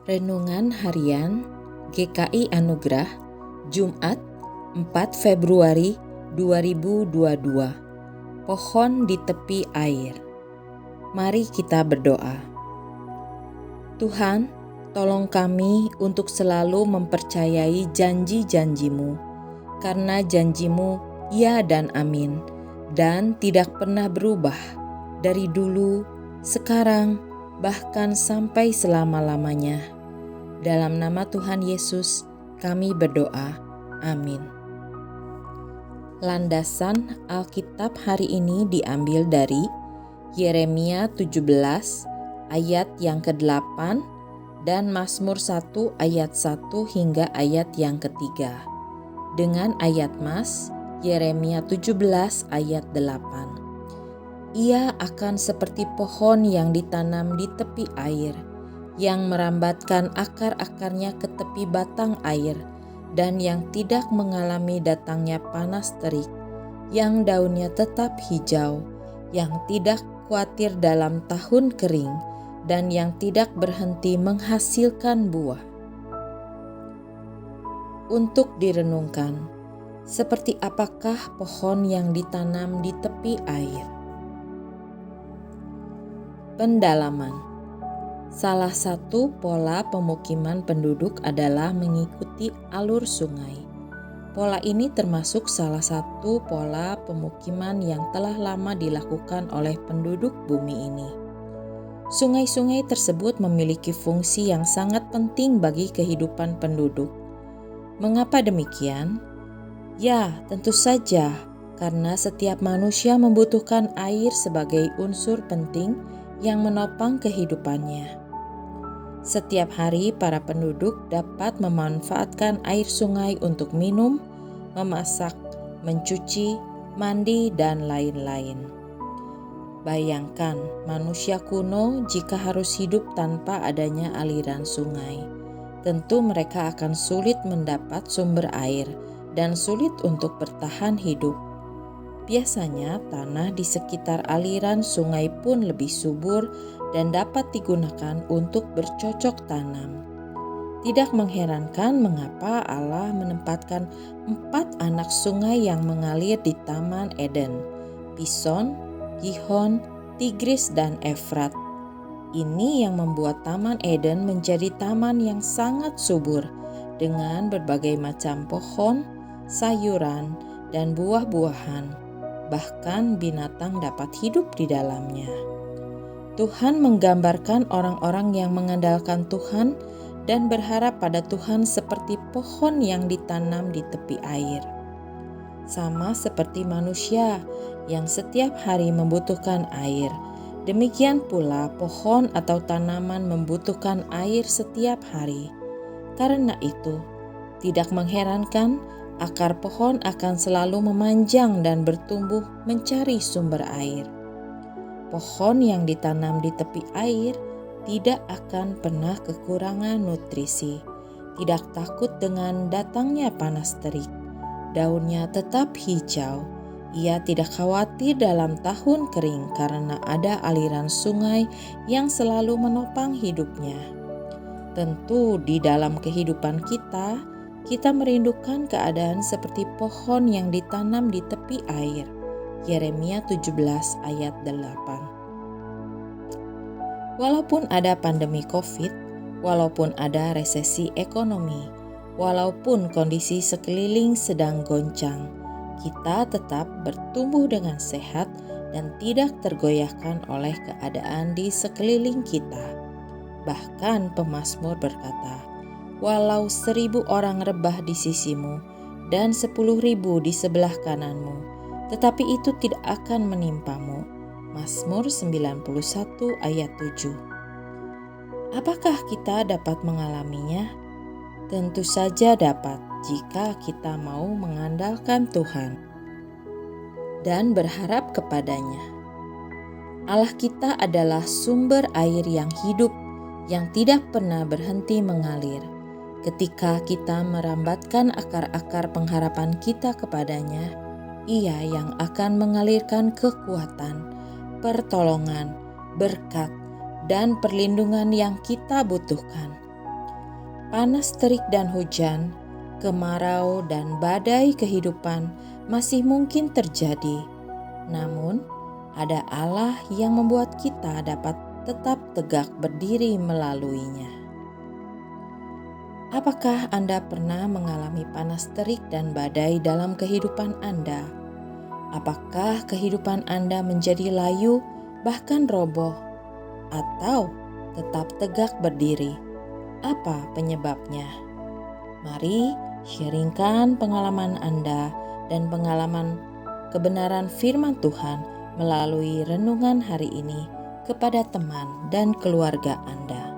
Renungan Harian GKI Anugerah Jumat 4 Februari 2022. Pohon di tepi air. Mari kita berdoa. Tuhan, tolong kami untuk selalu mempercayai janji-janji-Mu, karena janji-Mu ya dan amin, dan tidak pernah berubah dari dulu, sekarang, bahkan sampai selama-lamanya. Dalam nama Tuhan Yesus, kami berdoa. Amin. Landasan Alkitab hari ini diambil dari Yeremia 17 ayat yang ke-8 dan Mazmur 1 ayat 1 hingga ayat yang ke-3. Dengan ayat Mas, Yeremia 17 ayat 8. Ia akan seperti pohon yang ditanam di tepi air, yang merambatkan akar-akarnya ke tepi batang air, dan yang tidak mengalami datangnya panas terik, yang daunnya tetap hijau, yang tidak khawatir dalam tahun kering, dan yang tidak berhenti menghasilkan buah. Untuk direnungkan, seperti apakah pohon yang ditanam di tepi air? Pendalaman. Salah satu pola pemukiman penduduk adalah mengikuti alur sungai. Pola ini termasuk salah satu pola pemukiman yang telah lama dilakukan oleh penduduk bumi ini. Sungai-sungai tersebut memiliki fungsi yang sangat penting bagi kehidupan penduduk. Mengapa demikian? Ya, tentu saja karena setiap manusia membutuhkan air sebagai unsur penting yang menopang kehidupannya. Setiap hari para penduduk dapat memanfaatkan air sungai untuk minum, memasak, mencuci, mandi, dan lain-lain. Bayangkan manusia kuno jika harus hidup tanpa adanya aliran sungai. Tentu mereka akan sulit mendapat sumber air dan sulit untuk bertahan hidup. Biasanya tanah di sekitar aliran sungai pun lebih subur dan dapat digunakan untuk bercocok tanam. Tidak mengherankan mengapa Allah menempatkan 4 anak sungai yang mengalir di Taman Eden, Pison, Gihon, Tigris, dan Efrat. Ini yang membuat Taman Eden menjadi taman yang sangat subur dengan berbagai macam pohon, sayuran, dan buah-buahan. Bahkan binatang dapat hidup di dalamnya. Tuhan menggambarkan orang-orang yang mengandalkan Tuhan dan berharap pada Tuhan seperti pohon yang ditanam di tepi air. Sama seperti manusia yang setiap hari membutuhkan air, demikian pula pohon atau tanaman membutuhkan air setiap hari. Karena itu, tidak mengherankan akar pohon akan selalu memanjang dan bertumbuh mencari sumber air. Pohon yang ditanam di tepi air tidak akan pernah kekurangan nutrisi, tidak takut dengan datangnya panas terik. Daunnya tetap hijau. Ia tidak khawatir dalam tahun kering karena ada aliran sungai yang selalu menopang hidupnya. Tentu di dalam kehidupan kita merindukan keadaan seperti pohon yang ditanam di tepi air. Yeremia 17 ayat 8. Walaupun ada pandemi COVID, walaupun ada resesi ekonomi, walaupun kondisi sekeliling sedang goncang, kita tetap bertumbuh dengan sehat dan tidak tergoyahkan oleh keadaan di sekeliling kita. Bahkan pemazmur berkata, walau 1.000 orang rebah di sisimu dan 10.000 di sebelah kananmu, tetapi itu tidak akan menimpamu. Mazmur 91 ayat 7. Apakah kita dapat mengalaminya? Tentu saja dapat jika kita mau mengandalkan Tuhan dan berharap kepadanya. Allah kita adalah sumber air yang hidup, yang tidak pernah berhenti mengalir. Ketika kita merambatkan akar-akar pengharapan kita kepadanya, Ia yang akan mengalirkan kekuatan, pertolongan, berkat, dan perlindungan yang kita butuhkan. panas terik dan hujan, kemarau dan badai kehidupan masih mungkin terjadi. Namun, ada Allah yang membuat kita dapat tetap tegak berdiri melaluinya. Apakah Anda pernah mengalami panas terik dan badai dalam kehidupan Anda? Apakah kehidupan Anda menjadi layu, bahkan roboh, atau tetap tegak berdiri? Apa penyebabnya? Mari sharingkan pengalaman Anda dan pengalaman kebenaran firman Tuhan melalui renungan hari ini kepada teman dan keluarga Anda.